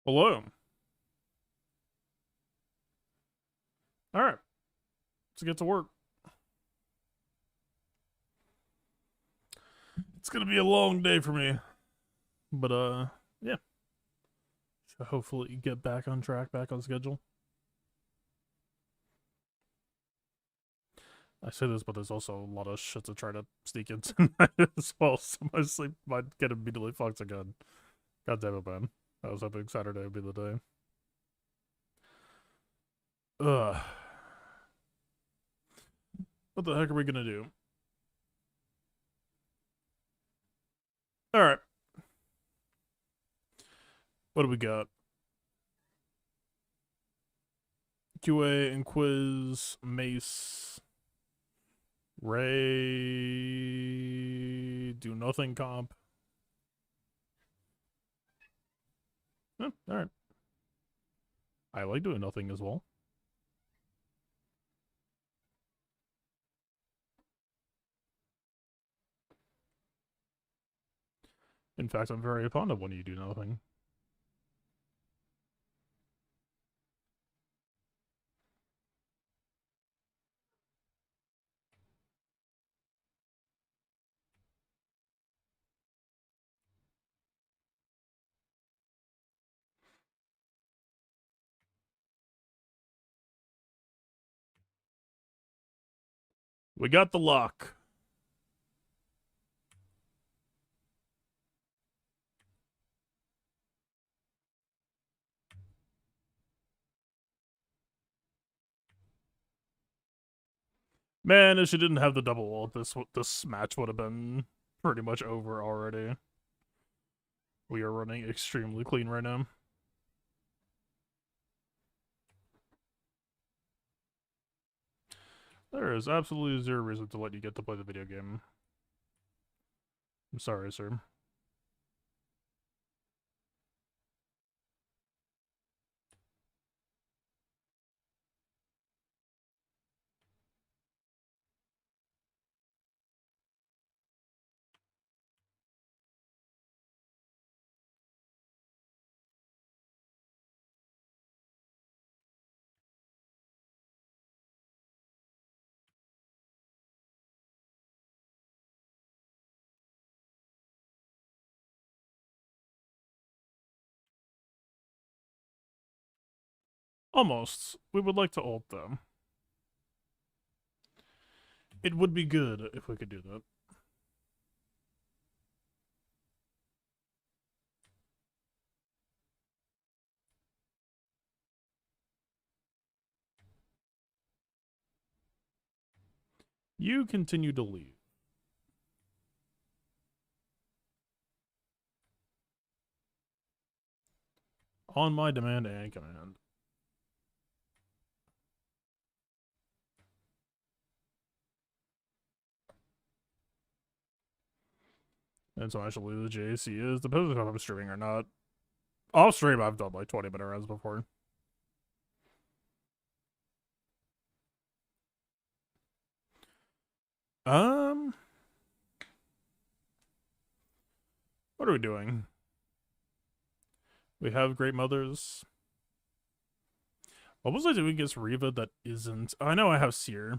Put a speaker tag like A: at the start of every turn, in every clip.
A: Hello. All right, let's get to work. It's gonna be a long day for me, but yeah. Should hopefully get back on track, back on schedule. I say this, but there's also a lot of shit to try to sneak into tonight as well, so my sleep might get immediately fucked again. God damn it, man. I was hoping Saturday would be the day. Ugh. What the heck are we gonna do? All right. What do we got? QA and quiz, Mace, Ray, do nothing comp. All right. I like doing nothing as well. In fact, I'm very fond of when you do nothing. We got the lock. Man, if she didn't have the double ult, this match would have been pretty much over already. We are running extremely clean right now. There is absolutely zero reason to let you get to play the video game. I'm sorry, sir. Almost. We would like to ult, though. It would be good if we could do that. You continue to leave. On my demand and command. And so actually the GAC is, depends on if I'm streaming or not. Off stream, I've done like 20-minute runs before. Um, what are we doing? We have Great Mothers. What was I doing against Riva that isn't? I know I have Seer.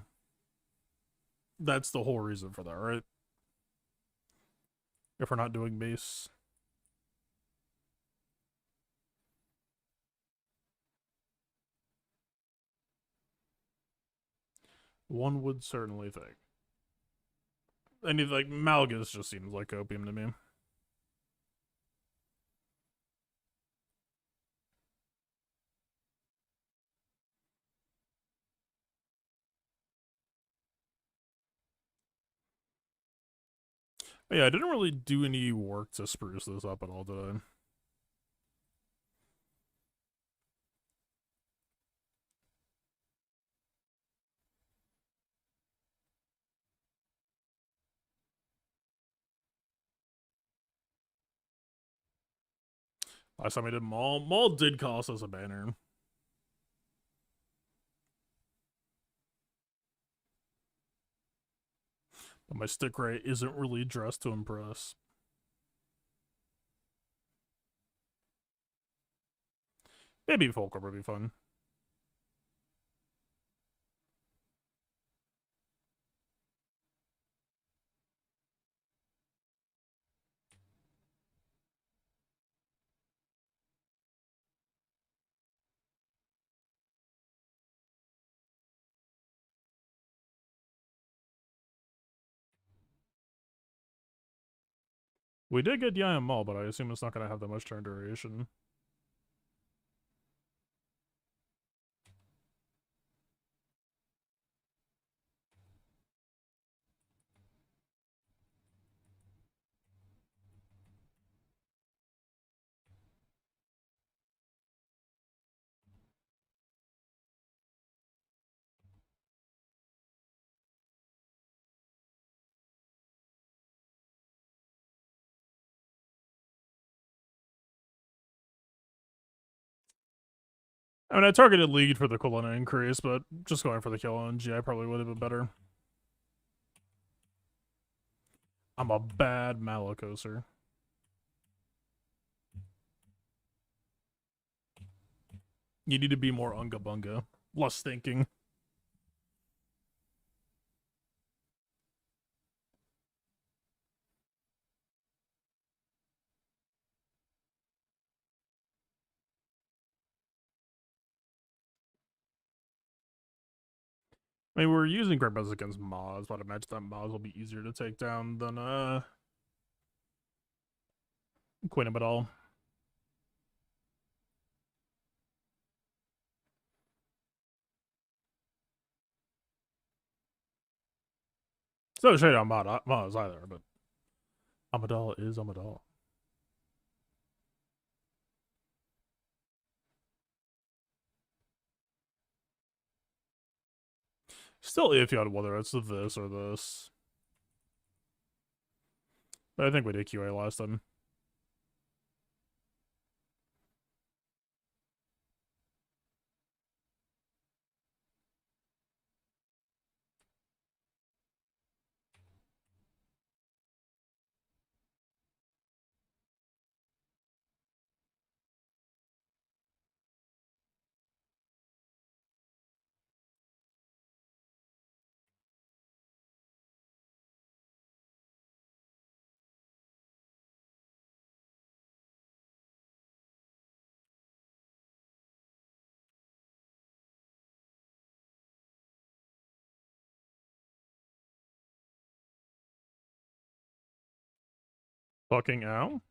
A: That's the whole reason for that, right? If we're not doing base. One would certainly think. And like Malgus just seems like opium to me. But yeah, I didn't really do any work to spruce this up at all, did I? Last time I did Maul, Maul did cost us a banner. But my stick rate isn't really dressed to impress. Maybe Fulcrum would be fun. We did get Yaya Maul, but I assume it's not going to have that much turn duration. I mean, I targeted lead for the Kulina increase, but just going for the kill on GI probably would have been better. I'm a bad Malakoser. You need to be more unga bunga, less thinking. I mean, we're using Great Buzz against Maz, but I imagine that Maz will be easier to take down than Queen of it all. It's no shade on Maz either, but Amadal is Amadal. Still iffy on whether it's this or this. But I think we did QA last time. Fucking ow.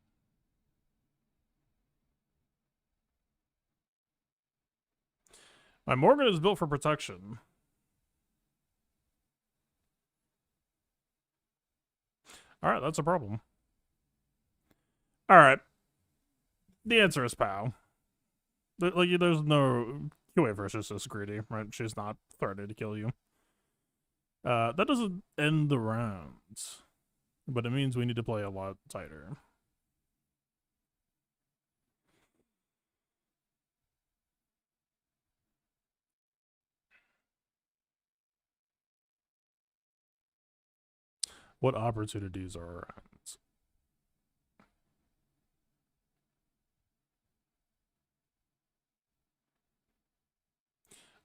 A: My Morgan is built for protection. Alright, that's a problem. Alright. The answer is POW. Like, there's no QA versus this greedy, right? She's not threatening to kill you. That doesn't end the rounds, but it means we need to play a lot tighter. What opportunities are around?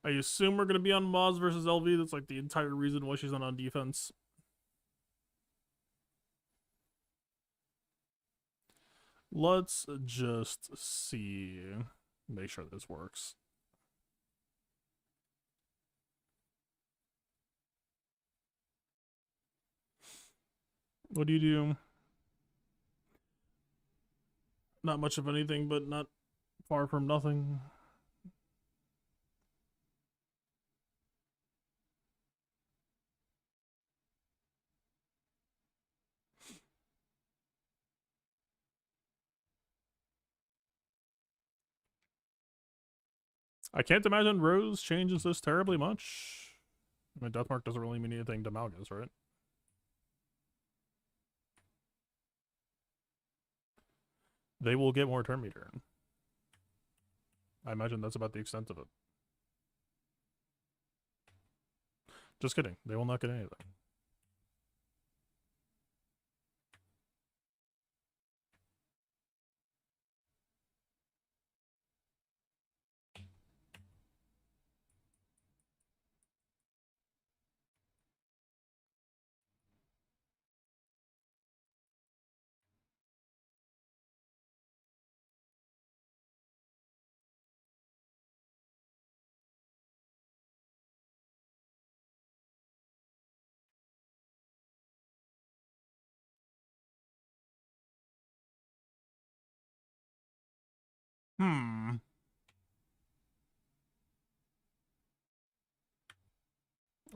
A: I assume we're going to be on Maz versus LV. That's like the entire reason why she's not on defense. Let's just see. Make sure this works. What do you do? Not much of anything, but not far from nothing. I can't imagine Rose changes this terribly much. I mean, Deathmark doesn't really mean anything to Malgus, right? They will get more turn meter. I imagine that's about the extent of it. Just kidding. They will not get anything.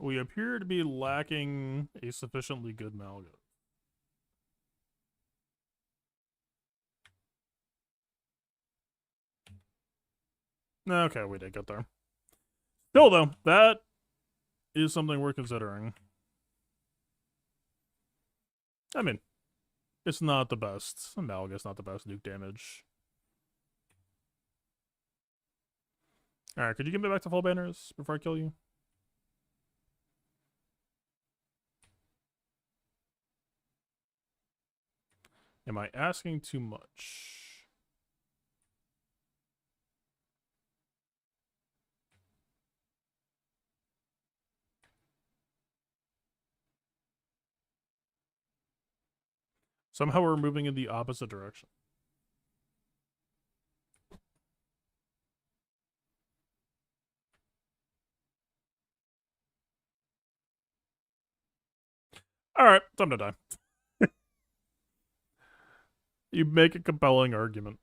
A: We appear to be lacking a sufficiently good Malga. Okay, we did get there. Still, though, that is something we're considering. I mean, it's not the best. Malga's not the best nuke damage. Alright, could you get me back to full banners before I kill you? Am I asking too much? Somehow we're moving in the opposite direction. Alright, time to die. You make a compelling argument.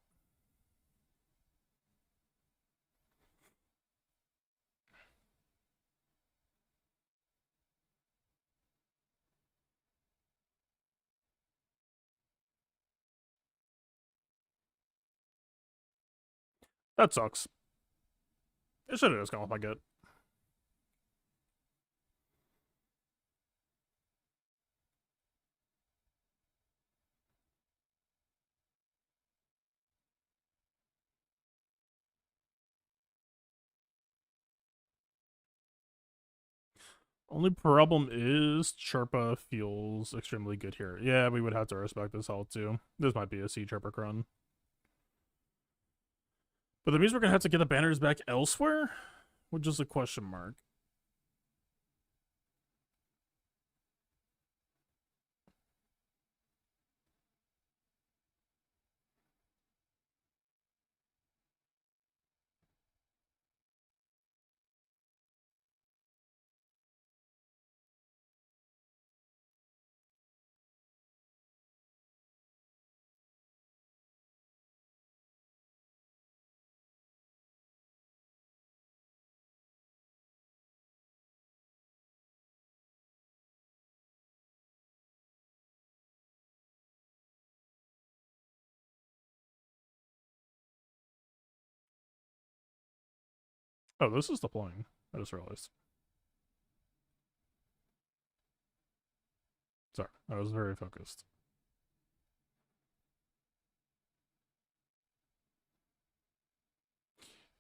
A: That sucks. It should have just gone with my gut. Only problem is Chirpa feels extremely good here. Yeah, we would have to respect this ult too. This might be a C Chirpa run. But that means we're gonna have to get the banners back elsewhere? Which is a question mark. Oh, this is deploying. I just realized. Sorry, I was very focused.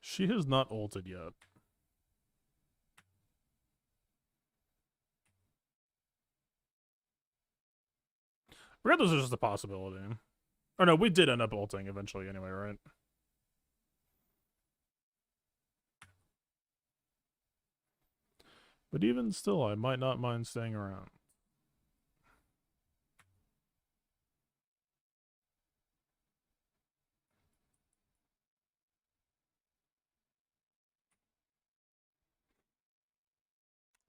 A: She has not ulted yet. Regardless, it's just a possibility. Oh no, we did end up ulting eventually anyway, right? But even still, I might not mind staying around.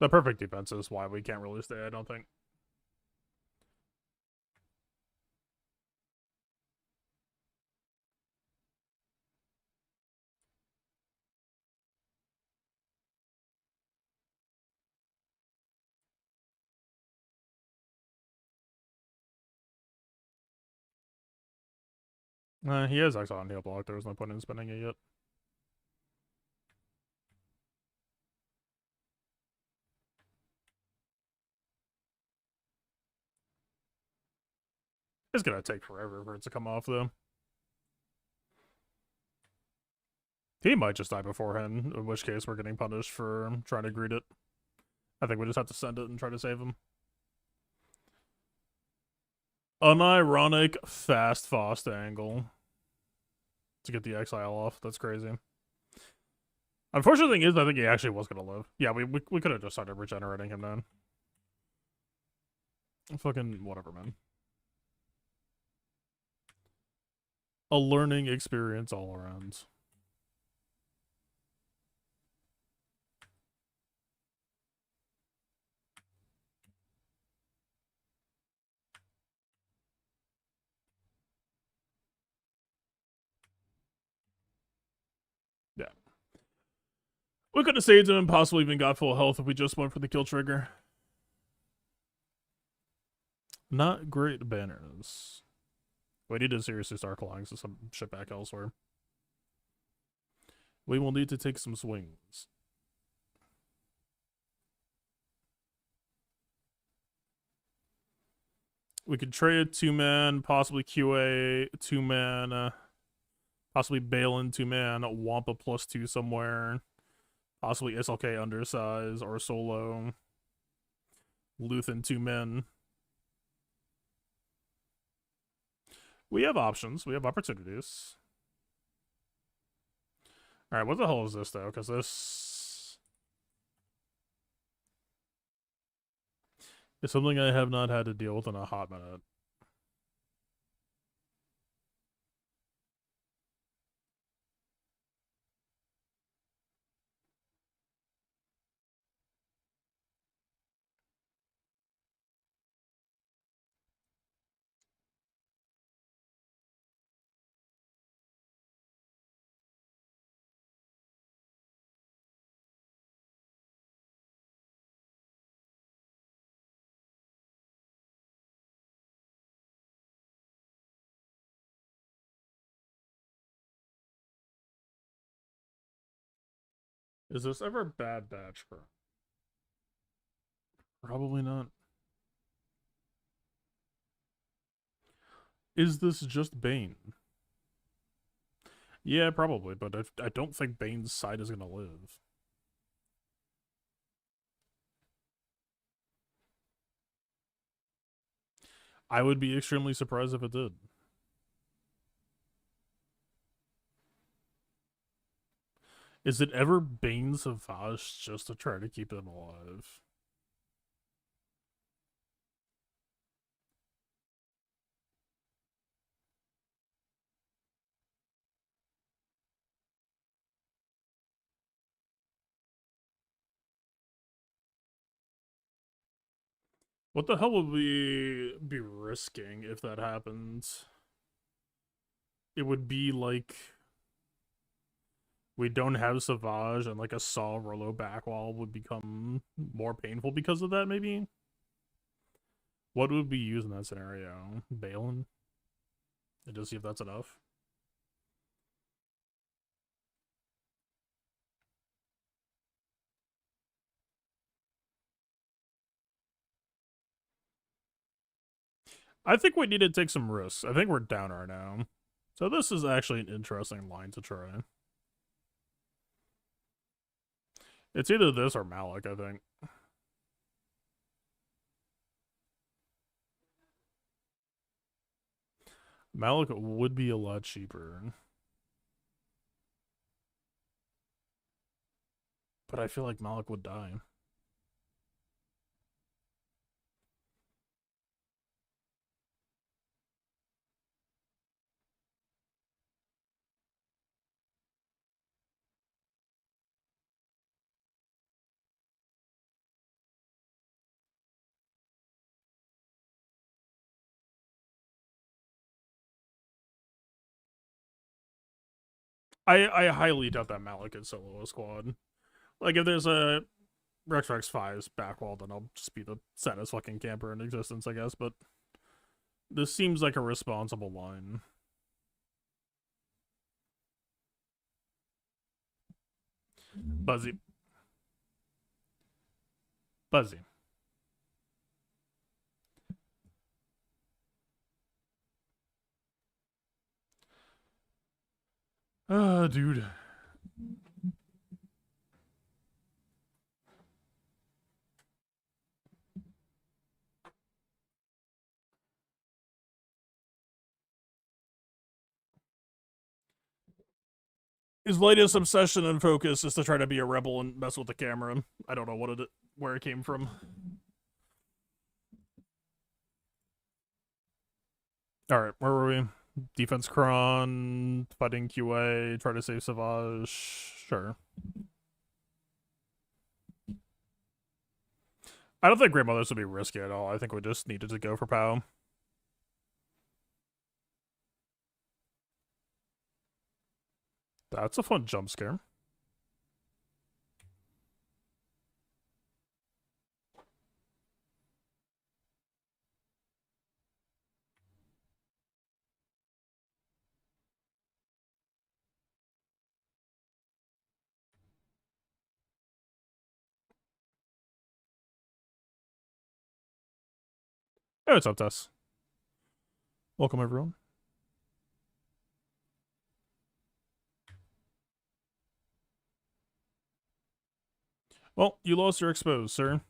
A: The perfect defense is why we can't really stay, I don't think. He has Exile on heal block. There was no point in spending it yet. It's gonna take forever for it to come off, though. He might just die beforehand, in which case we're getting punished for trying to greet it. I think we just have to send it and try to save him. Unironic fast Fost angle to get the exile off. That's crazy. Unfortunate thing is, I think he actually was gonna live. Yeah, we could have just started regenerating him then. Fucking whatever, man. A learning experience all around. We could have saved him and possibly even got full health if we just went for the kill trigger. Not great banners. We need to seriously start calling some shit back elsewhere. We will need to take some swings. We could trade 2-man, possibly QA 2-man, possibly Balin 2-man, Wampa +2 somewhere, possibly SLK undersize or solo, Luthen 2-men. We have options. We have opportunities. All right, what the hell is this though? Because this is something I have not had to deal with in a hot minute. Is this ever Bad Batch for? Probably not. Is this just Bane? Yeah, probably, but I don't think Bane's side is gonna live. I would be extremely surprised if it did. Is it ever Bane's Savage just to try to keep him alive? What the hell would we be risking if that happens? It would be like we don't have Savage and like a Saw Rolo backwall would become more painful because of that, maybe? What would we use in that scenario? Balin? And just see if that's enough. I think we need to take some risks. I think we're down right now. So this is actually an interesting line to try. It's either this or Malik, I think. Malik would be a lot cheaper. But I feel like Malik would die. I highly doubt that Malik could solo a squad. Like, if there's a Rex 5's backwall, then I'll just be the saddest fucking camper in existence, I guess. But this seems like a responsible line. Buzzy. Buzzy. Dude. His latest obsession and focus is to try to be a rebel and mess with the camera. I don't know where it came from. All right, where were we? Defense Kron, fighting QA, try to save Savage. Sure. I don't think Grandmothers would be risky at all. I think we just needed to go for POW. That's a fun jump scare. Hey, what's up, Tess? Welcome, everyone. Well, you lost your expose, sir.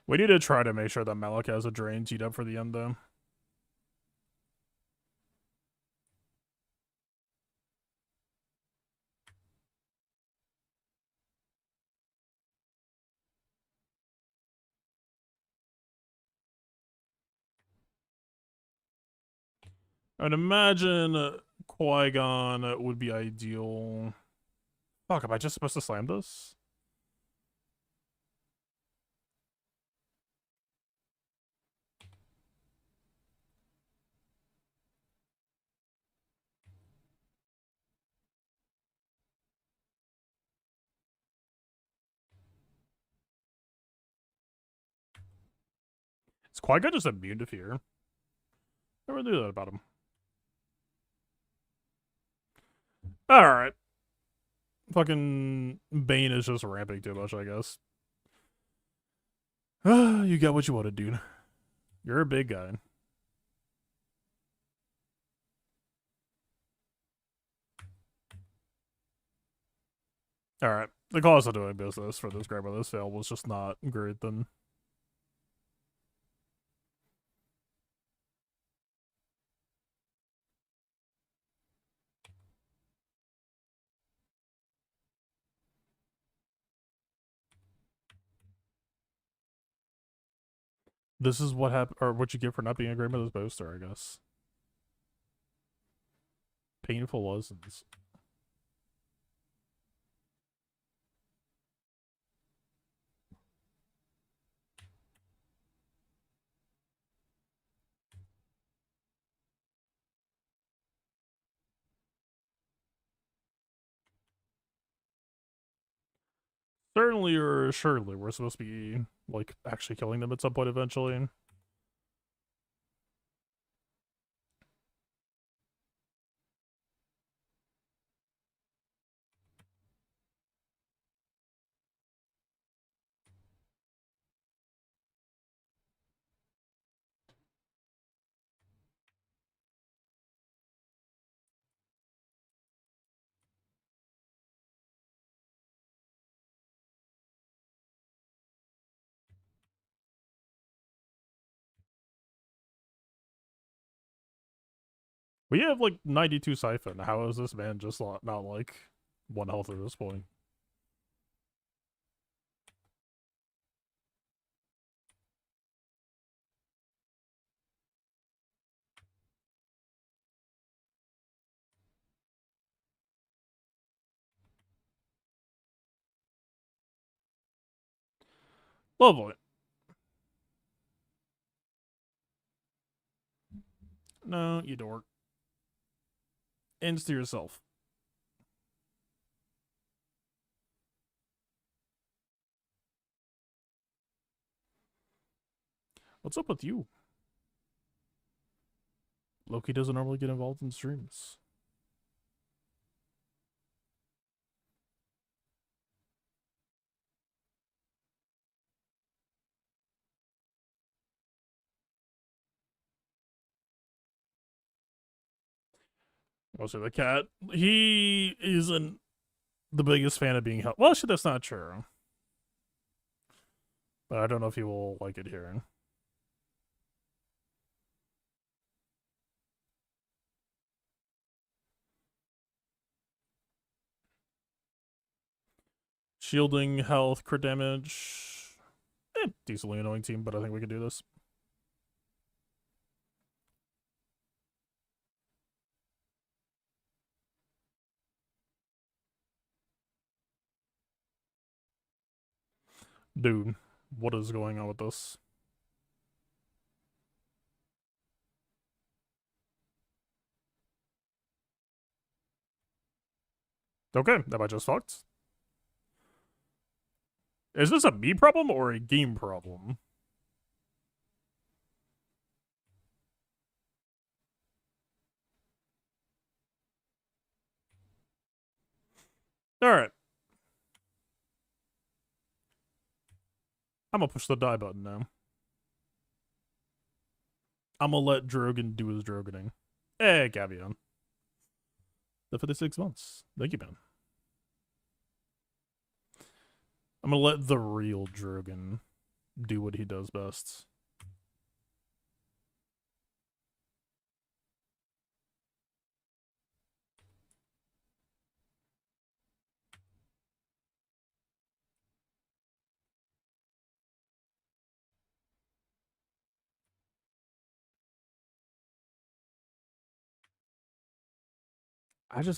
A: We need to try to make sure that Malik has a drain teed up for the end, though. I'd imagine Qui-Gon would be ideal. Fuck, am I just supposed to slam this? Is Qui-Gon just immune to fear? Never knew that about him. Alright. Fucking Bane is just ramping too much, I guess. You got what you wanted, dude. You're a big guy. Alright. The cost of doing business for this grandmother's sale was just not great then. This is what happened, or what you get for not being a grandmother's boaster, I guess. Painful lessons. Certainly or surely we're supposed to be, like, actually killing them at some point eventually. We have, like, 92 siphon. How is this man just not like, 1 health at this point? Lovely. No, you dork. Ends to yourself. What's up with you? Loki doesn't normally get involved in streams. Also, the cat, he isn't the biggest fan of being held. Well, shit, that's not true. But I don't know if he will like it here. Shielding, health, crit damage. Decently annoying team, but I think we can do this. Dude, what is going on with this? Okay, that I just fucked. Is this a me problem or a game problem? Alright. I'm gonna push the die button now. I'm gonna let Drogon do his Drogoning. Hey, Gavion. For the 6 months. Thank you, man. I'm gonna let the real Drogon do what he does best.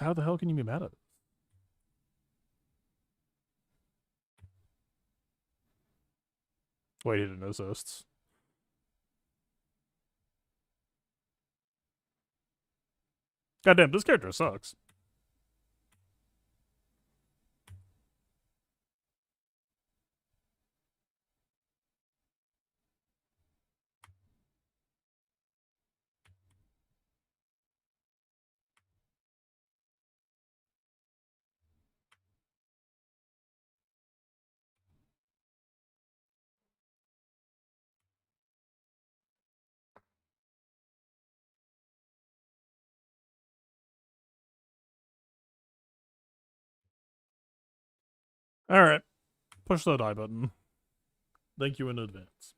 A: How the hell can you be mad at it? Wait, he didn't assist. Goddamn, this character sucks. Alright. Push that I button. Thank you in advance.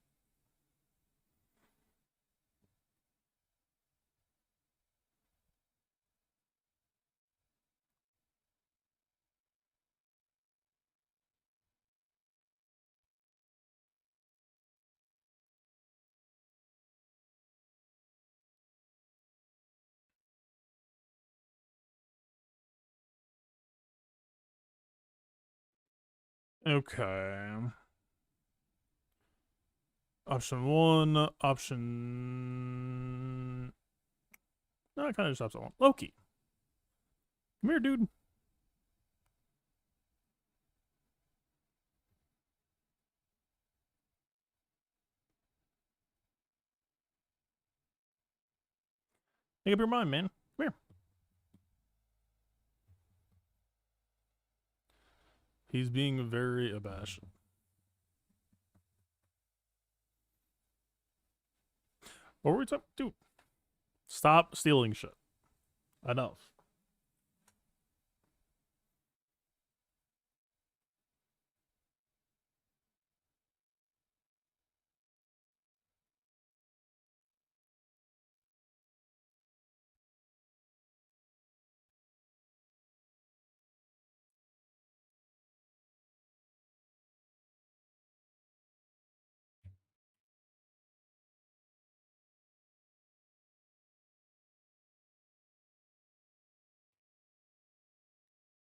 A: Okay. Option 1. Option... No, I kind of just option 1. Loki. Come here, dude. Make up your mind, man. Come here. He's being very abashed. What were we talking? Dude, stop stealing shit. Enough.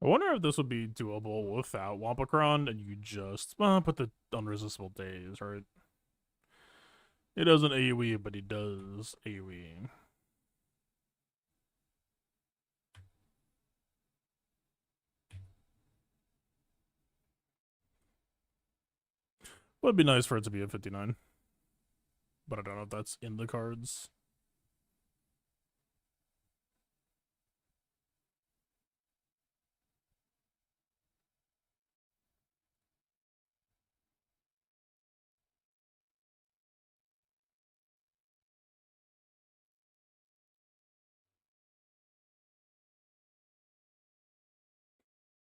A: I wonder if this would be doable without Wampacron and you just put the unresistible days, right? It doesn't AoE, but he does AoE. Would be nice for it to be a 59. But I don't know if that's in the cards.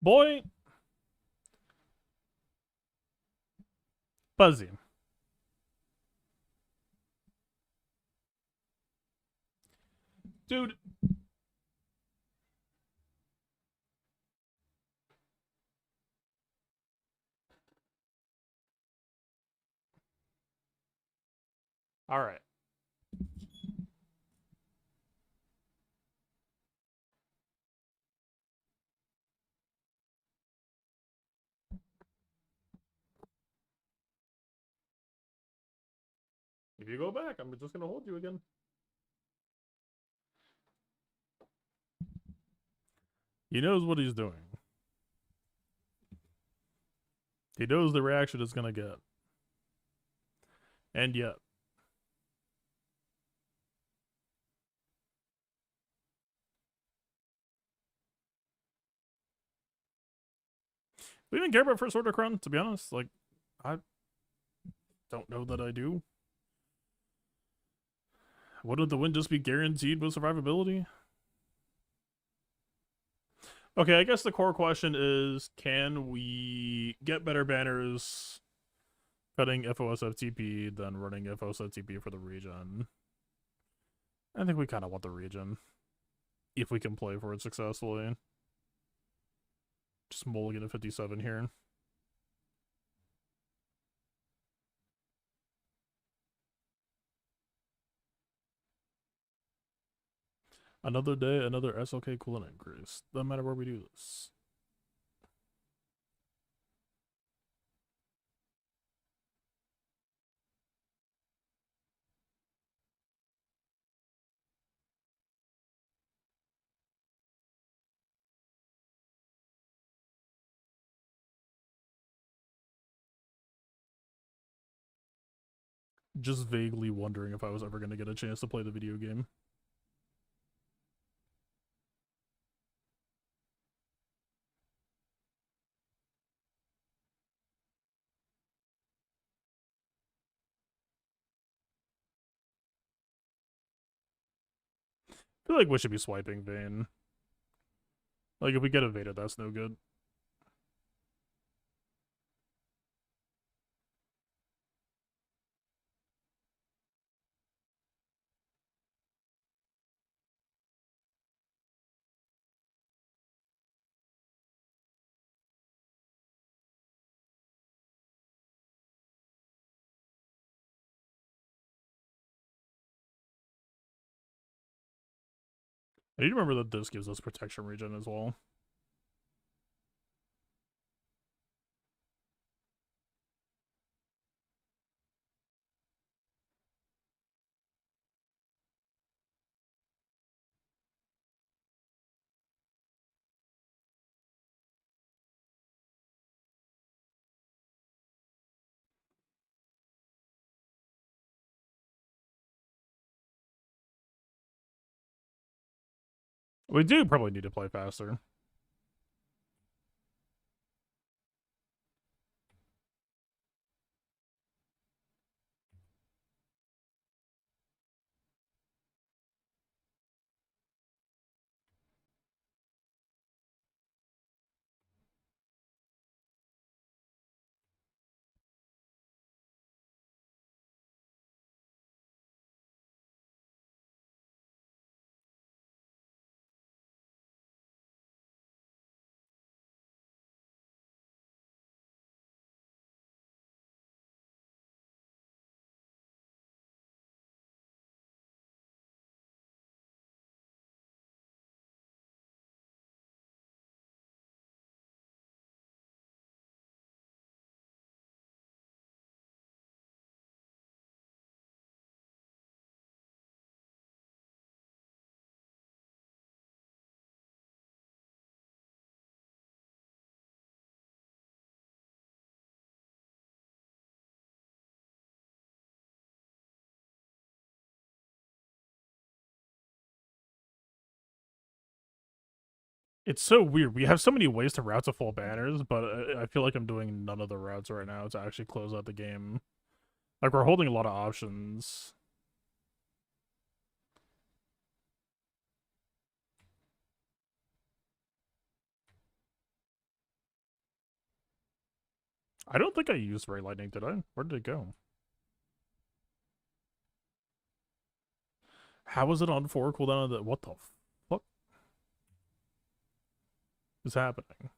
A: Boy. Buzzy. Dude. Alright. If you go back, I'm just gonna hold you again. He knows what he's doing. He knows the reaction it's gonna get. And yet. We didn't care about First Order Crown, to be honest. Like, I don't know that I do. Wouldn't the win just be guaranteed with survivability? Okay, I guess the core question is, can we get better banners cutting FOSFTP than running FOSFTP for the region? I think we kind of want the region, if we can play for it successfully. Just mulligan at 57 here. Another day, another SLK coolant increase. Doesn't matter where we do this. Just vaguely wondering if I was ever going to get a chance to play the video game. I feel like we should be swiping Vayne. Like, if we get evaded, that's no good. I need to remember that this gives us protection regen as well. We do probably need to play faster. It's so weird. We have so many ways to route to full banners, but I feel like I'm doing none of the routes right now to actually close out the game. Like, we're holding a lot of options. I don't think I used Ray Lightning, did I? Where did it go? How was it on 4 cooldown? What the fuck is happening?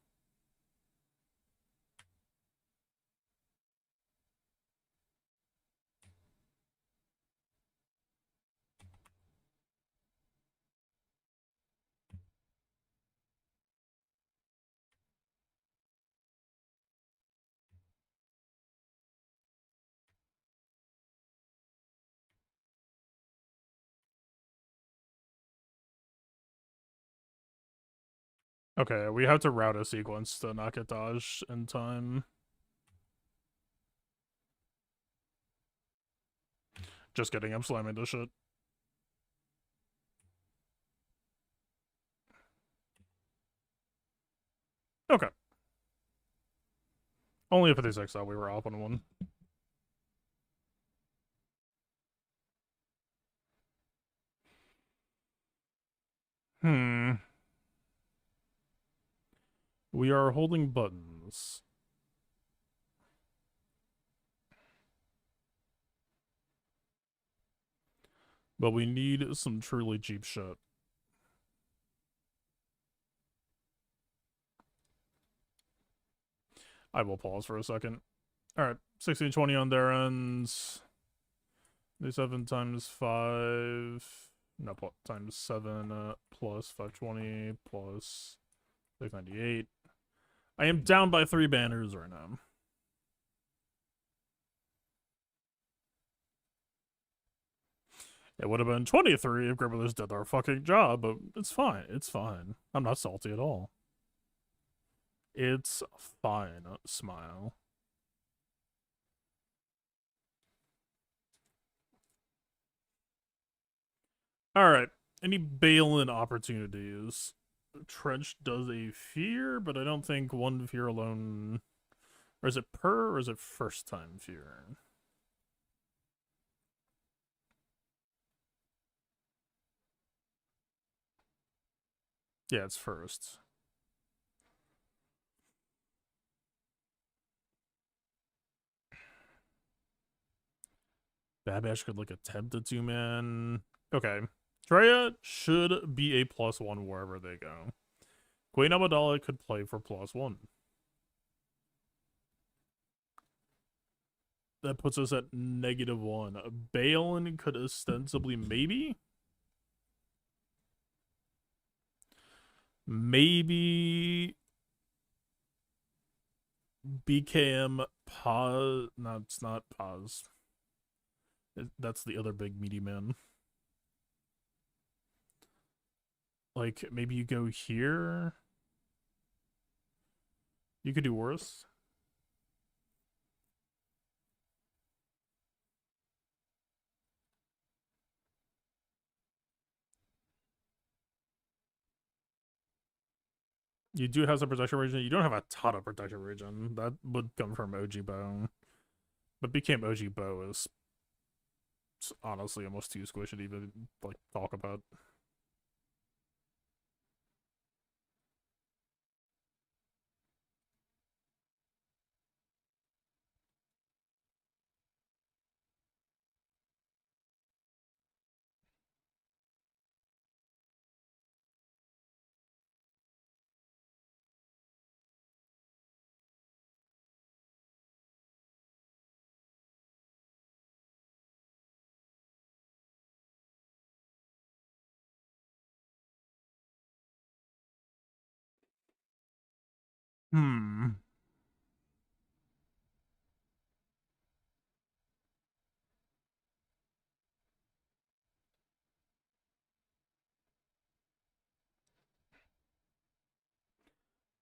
A: Okay, we have to route a sequence to not get dodged in time. Just kidding, I'm slamming this shit. Okay. Only a 56 though, we were off on one. Hmm. We are holding buttons. But we need some truly cheap shit. I will pause for a second. Alright, 1620 on their ends. 7 times 5. No, times 7 plus 520 plus 698. I am down by 3 banners right now. It would have been 23 if Gribblers did their fucking job, but it's fine. It's fine. I'm not salty at all. It's fine. Smile. Alright. Any bail-in opportunities? Trench does a fear, but I don't think one fear alone. Or is it per or is it first time fear? Yeah, it's first. Bad Batch could like attempt a 2-man. Okay. Treya should be a +1 wherever they go. Queen Amidala could play for +1. That puts us at -1. Balin could ostensibly maybe BKM pause. No, it's not pause. That's the other big meaty man. Like, maybe you go here. You could do worse. You do have some protection region. You don't have a ton of protection region. That would come from OG Bow. But became OG Bow is honestly almost too squishy to even like talk about. Hmm.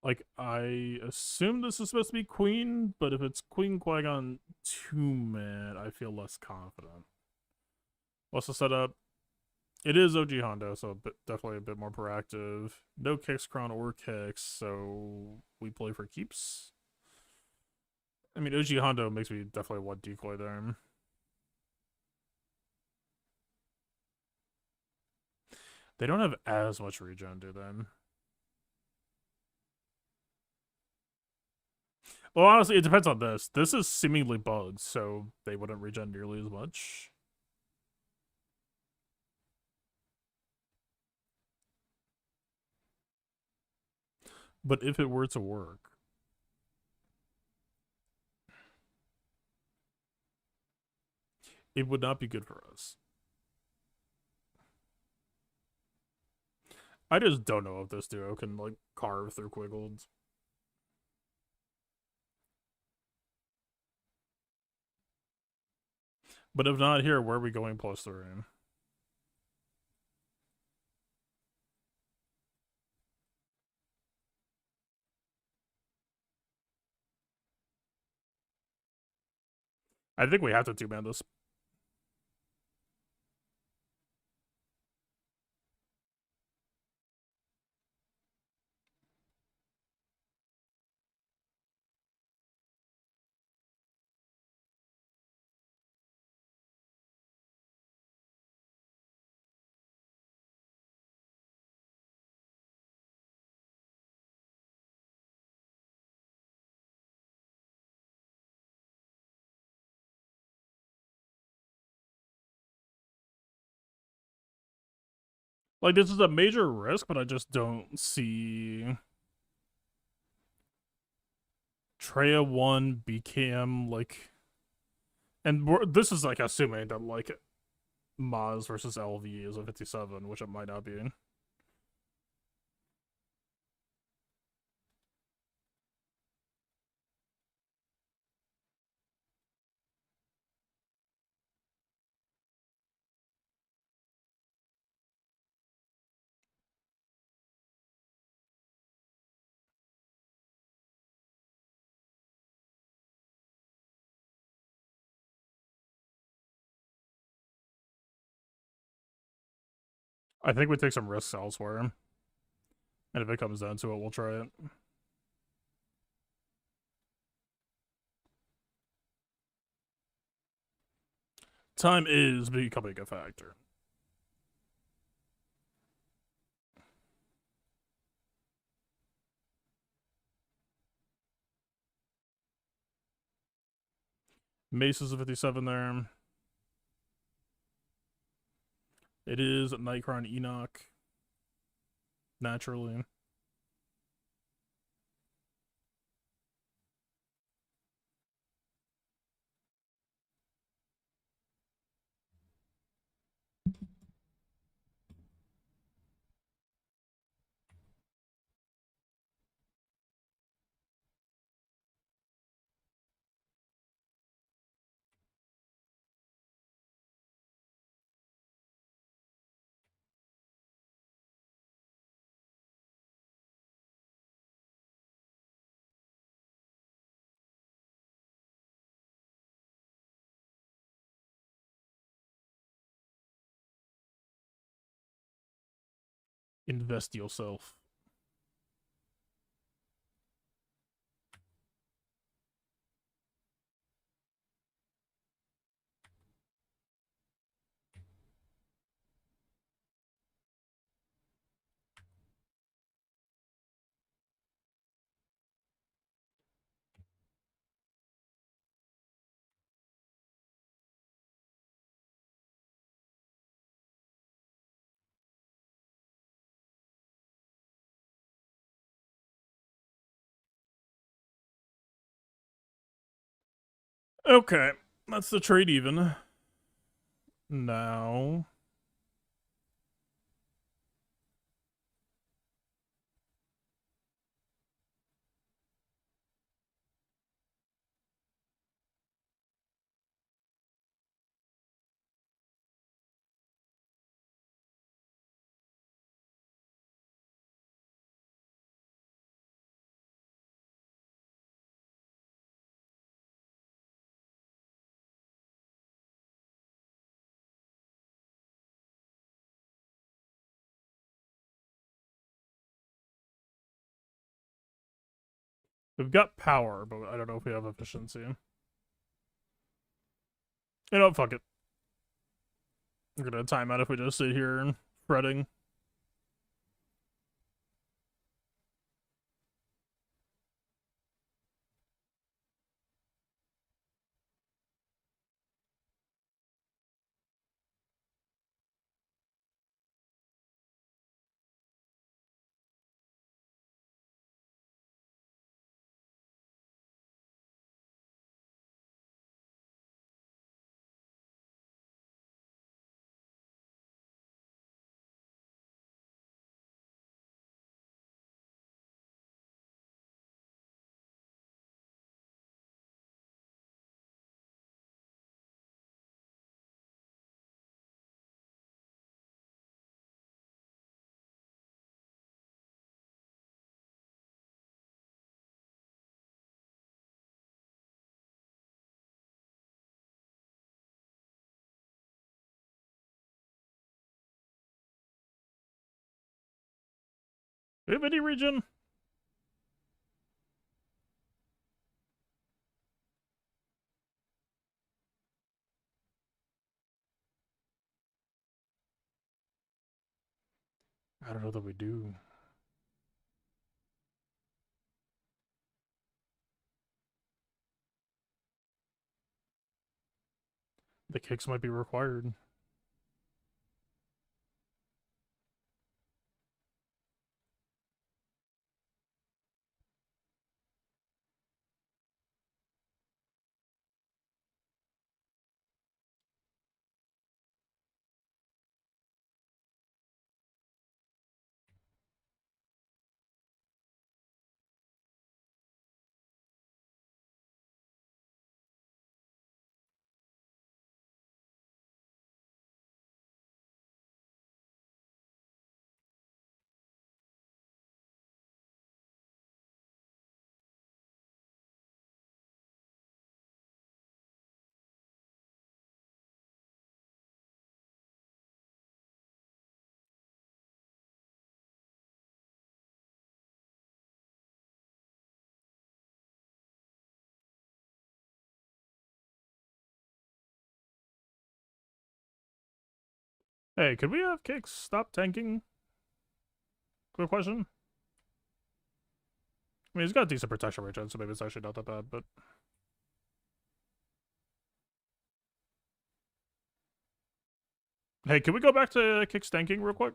A: Like, I assume this is supposed to be Queen, but if it's Queen Qui-Gon 2-man, I feel less confident. What's the setup? It is OG Hondo, so definitely a bit more proactive. No kicks, crown, or kicks, so we play for keeps. I mean, OG Hondo makes me definitely want decoy there. They don't have as much regen, do they? Well, honestly, it depends on this. This is seemingly bugged, so they wouldn't regen nearly as much. But if it were to work, it would not be good for us. I just don't know if this duo can, like, carve through Quiggles. But if not here, where are we going +3? I think we have to 2-man this. Like, this is a major risk, but I just don't see Treya 1 became, like... And this is, like, assuming that, like, Maz versus LV is a 57, which it might not be. I think we take some risks elsewhere. And if it comes down to it, we'll try it. Time is becoming a factor. Mace is a 57 there. It is Nightcrawler Enoch. Naturally. Invest yourself. Okay, that's the trade even. Now, we've got power, but I don't know if we have efficiency. You know, fuck it. We're gonna time out if we just sit here and fretting. Do we have any region? I don't know that we do. The kicks might be required. Hey, could we have Kicks stop tanking? Quick question. I mean, he's got decent protection regen, so maybe it's actually not that bad, but... Hey, can we go back to Kicks tanking real quick?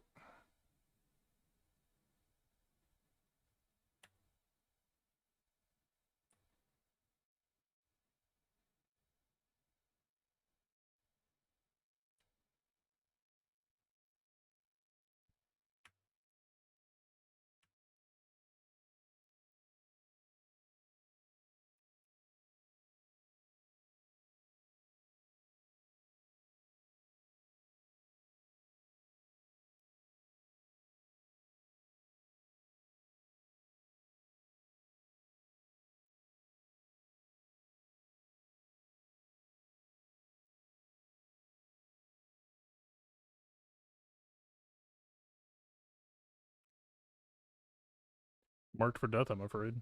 A: Marked for death, I'm afraid.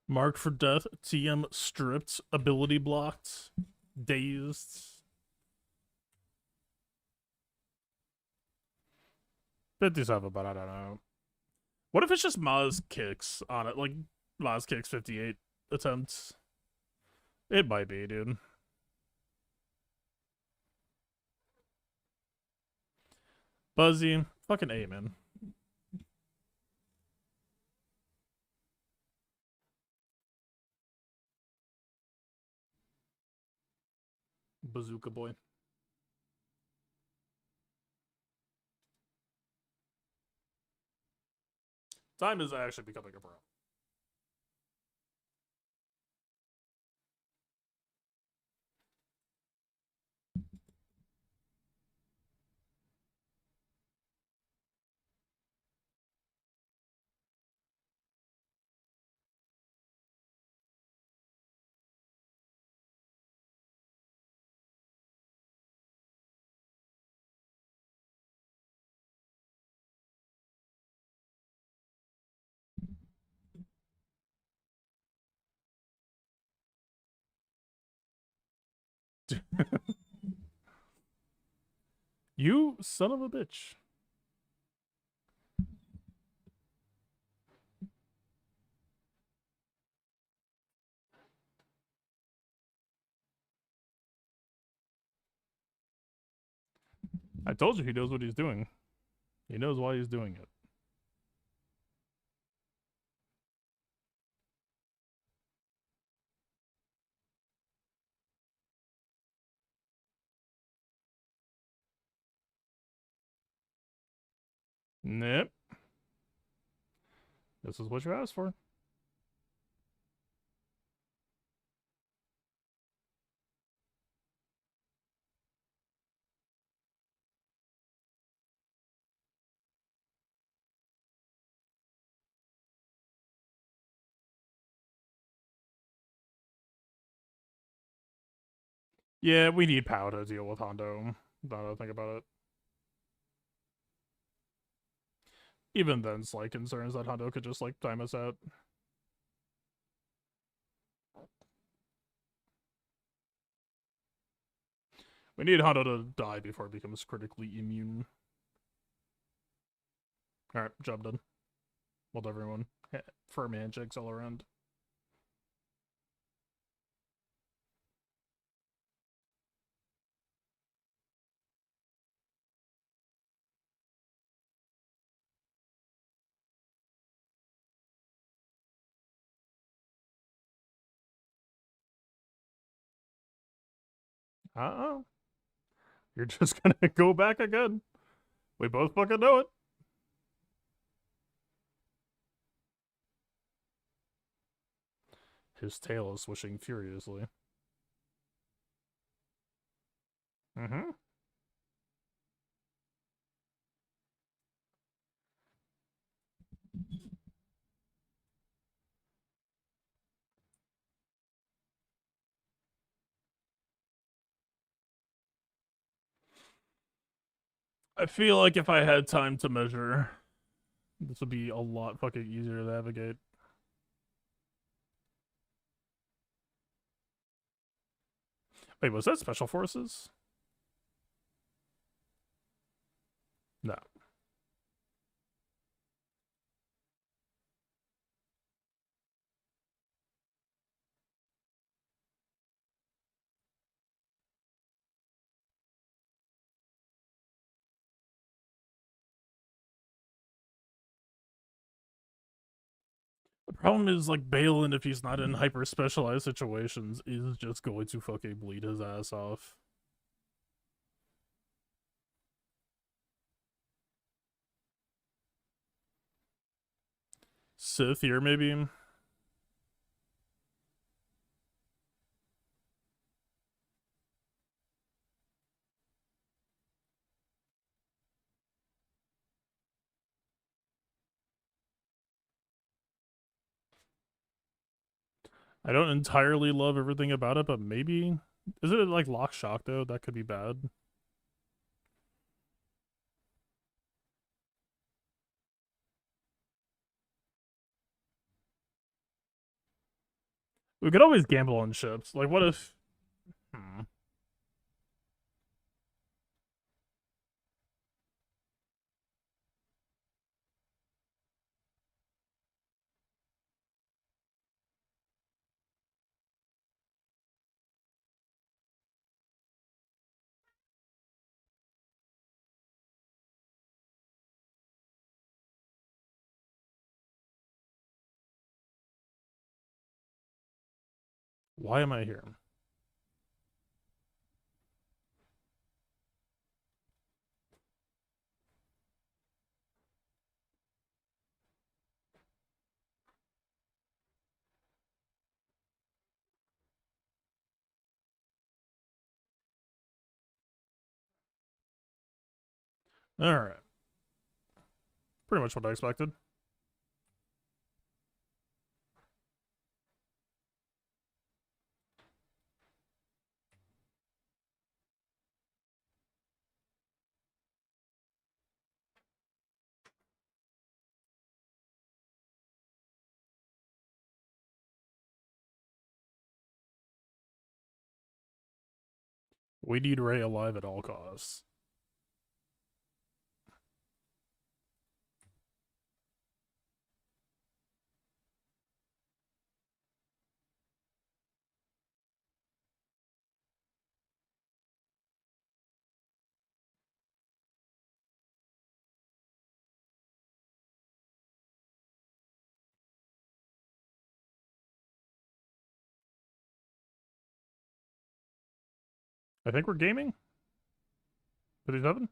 A: Marked for death, TM stripped, ability blocked, dazed. 57, but I don't know. What if it's just Maz Kicks on it? Like, Maz Kicks 58 attempts. It might be, dude. Buzzy, fucking A, man. Bazooka boy. Time is actually becoming a problem. You son of a bitch. I told you he knows what he's doing. He knows why he's doing it. Nope. This is what you asked for. Yeah, we need Pow to deal with Hondo. Now that I think about it. Even then, slight concerns that Hondo could just, like, time us out. We need Hondo to die before it becomes critically immune. Alright, job done. Well done, everyone. Firm handshakes all around. Uh-oh. You're just gonna go back again. We both fucking know it. His tail is swishing furiously. Mm-hmm. I feel like if I had time to measure, this would be a lot fucking easier to navigate. Wait, was that Special Forces? No. The problem is, like, Balin, if he's not in hyper specialized situations, is just going to fucking bleed his ass off. Sith here, maybe? I don't entirely love everything about it, but maybe. Is it like Lock Shock, though? That could be bad. We could always gamble on ships. Like, what if. Hmm. Why am I here? Alright. Pretty much what I expected. We need Rey alive at all costs. I think we're gaming? 57?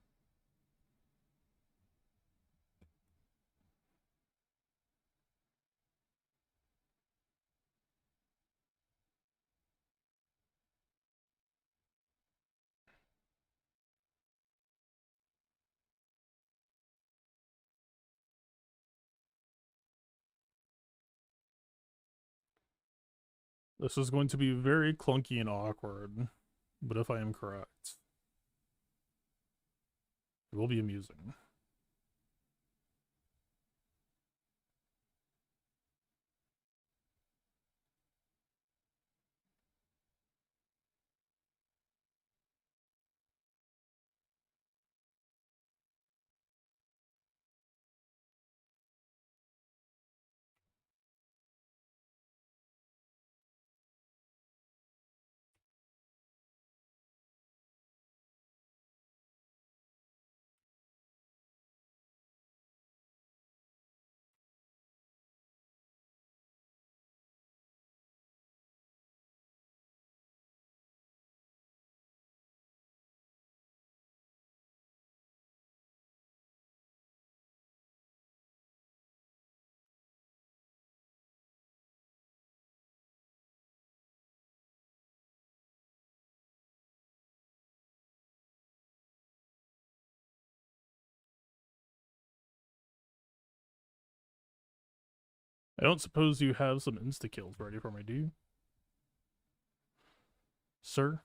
A: This is going to be very clunky and awkward, but if I am correct, it will be amusing. I don't suppose you have some insta-kills ready for me, do you? Sir?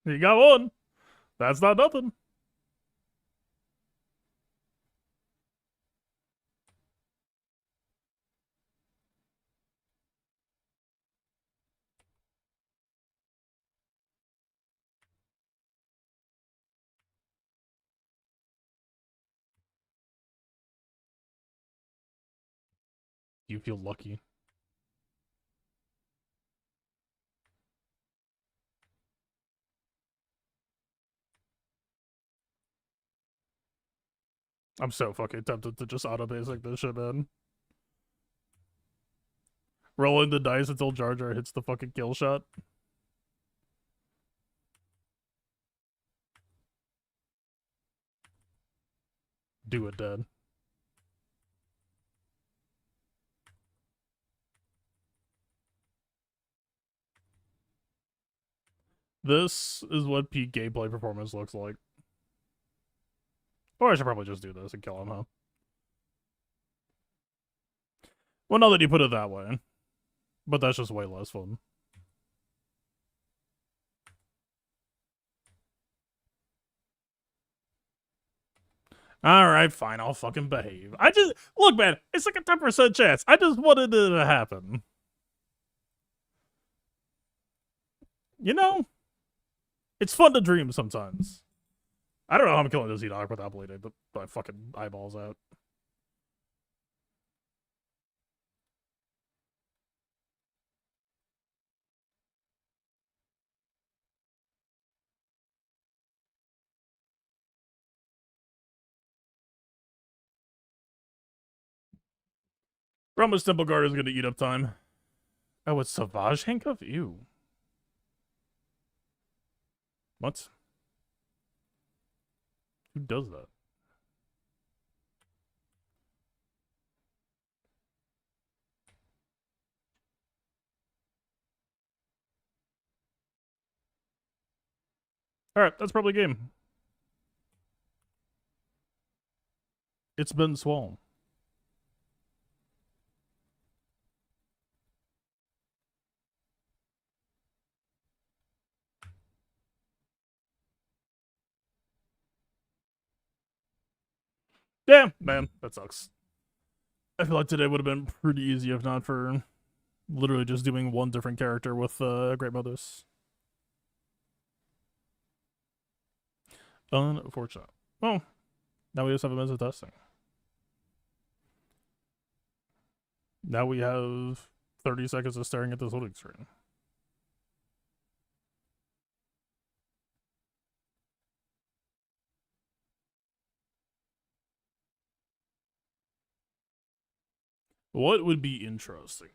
A: You got one! That's not nothing! You feel lucky. I'm so fucking tempted to just auto basic this shit, man. Rolling the dice until Jar Jar hits the fucking kill shot. Do it, Dad. This is what peak gameplay performance looks like. Or I should probably just do this and kill him, huh? Well, now that you put it that way. But that's just way less fun. Alright, fine, I'll fucking behave. I just, look, man, it's like a 10% chance. I just wanted it to happen. You know? It's fun to dream sometimes. I don't know how I'm killing this E-Dog without bleeding my fucking eyeballs out. Brahma's Temple Guard is gonna eat up time. Oh, it's Savage Handcuff? Ew. What? Who does that? Alright, that's probably game. It's been swollen. Yeah, man, that sucks. I feel like today would have been pretty easy if not for literally just doing one different character with Great Mothers. Unfortunate. Well, now we have 7 minutes of testing. Now we have 30 seconds of staring at this loading screen. What would be interesting?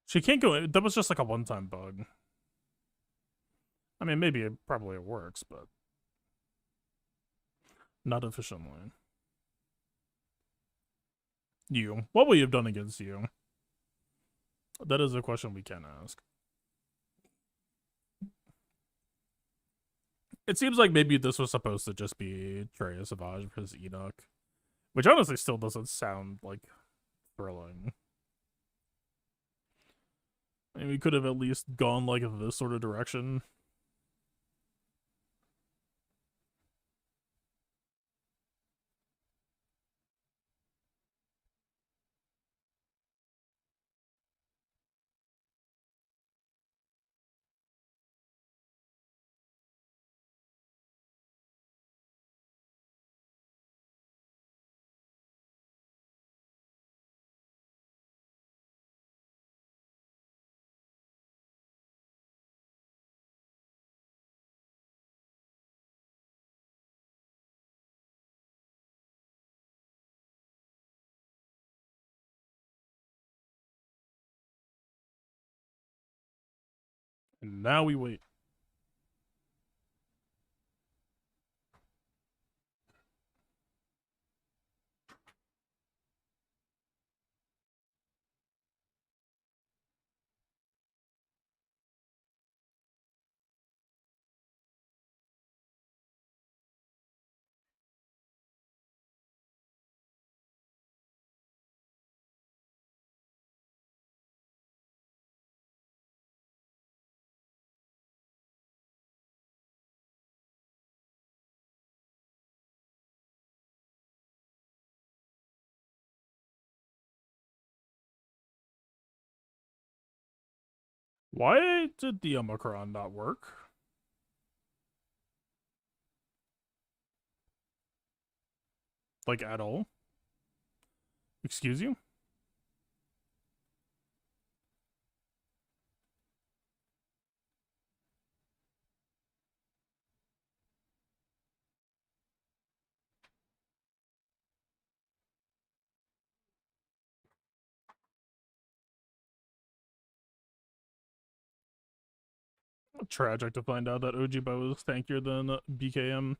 A: She can't go in. That was just like a one-time bug. I mean, maybe probably it works, but not efficiently. You. What would you have done against you? That is a question we can ask. It seems like maybe this was supposed to just be Trey Savage versus Enoch, which honestly still doesn't sound like thrilling. I mean, we could have at least gone like this sort of direction. And now we wait. Why did the Omicron not work? Like, at all? Excuse you? Tragic to find out that Ojibo is tankier than BKM.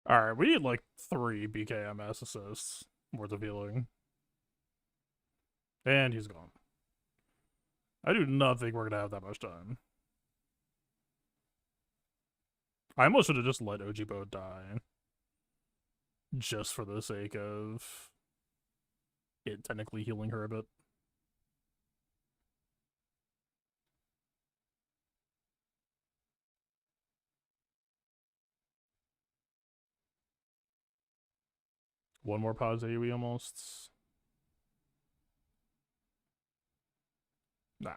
A: Alright, we need like 3 BKMS assists worth of healing. And he's gone. I do not think we're gonna have that much time. I almost should have just let Ojibo die. Just for the sake of it technically healing her a bit. One more pause AoE almost. Nah.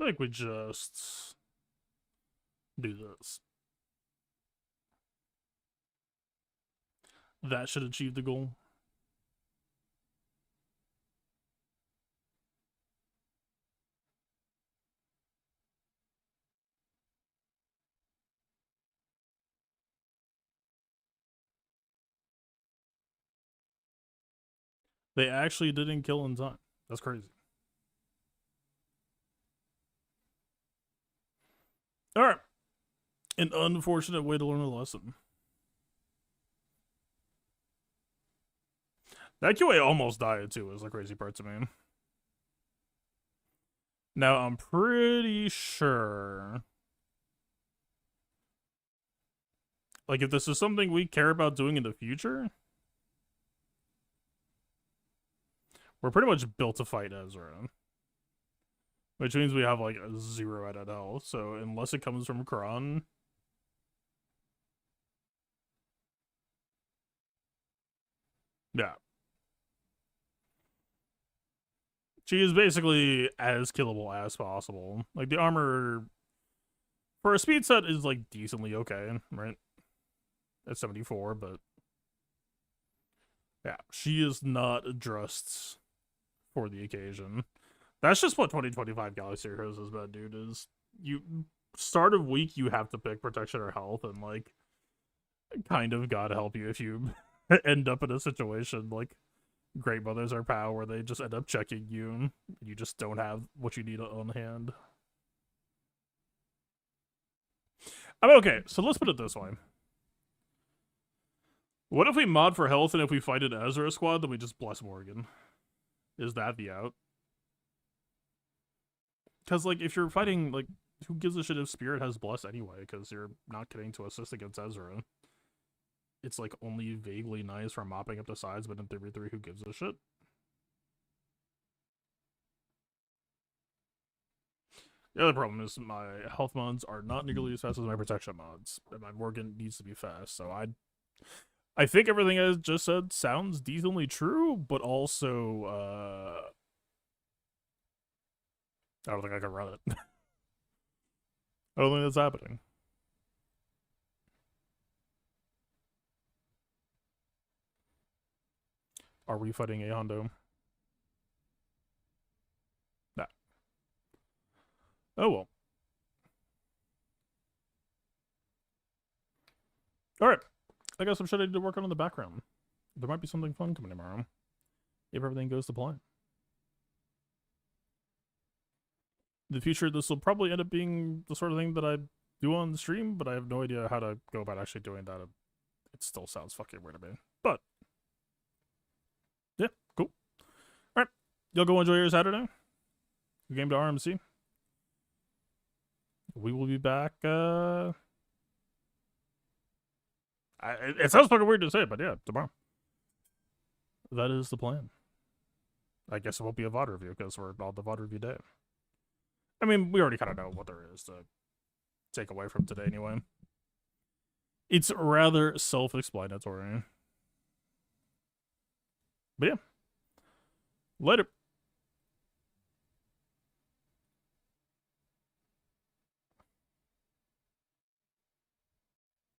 A: I think we just do this. That should achieve the goal. They actually didn't kill in time. That's crazy. Alright. An unfortunate way to learn a lesson. That QA almost died too, is the crazy part to me. Now, I'm pretty sure, like, if this is something we care about doing in the future, we're pretty much built to fight Ezra. Which means we have, like, a 0 out of health, so unless it comes from Kron... Yeah. She is basically as killable as possible. Like, the armor for a speed set is, like, decently okay, right? At 74, but yeah, she is not dressed for the occasion. That's just what 2025 Galaxy Heroes has been, dude, is you start of week you have to pick protection or health, and like kind of God help you if you end up in a situation like Great Mothers or POW where they just end up checking you and you just don't have what you need on hand. Okay, so let's put it this way. What if we mod for health, and if we fight an Ezra squad, then we just bless Morgan? Is that the out? Because, like, if you're fighting, like, who gives a shit if Spirit has bless anyway? Because you're not getting to assist against Ezra. It's, like, only vaguely nice for mopping up the sides, but in 3v3, who gives a shit? The other problem is my health mods are not nearly as fast as my protection mods, and my Morgan needs to be fast, so I think everything I just said sounds decently true, but also, I don't think I can run it. I don't think that's happening. Are we fighting a Hondo? Nah. Oh well. Alright. I got some shit I need to work on in the background. There might be something fun coming tomorrow. If everything goes to plan. In the future, this will probably end up being the sort of thing that I do on the stream, but I have no idea how to go about actually doing that. It still sounds fucking weird to me. But, yeah, cool. Alright, y'all go enjoy your Saturday. Game to RMC. We will be back, it sounds fucking weird to say, but yeah, tomorrow. That is the plan. I guess it won't be a VOD review, because we're on the VOD review day. I mean, we already kind of know what there is to take away from today anyway. It's rather self-explanatory. But yeah. Later.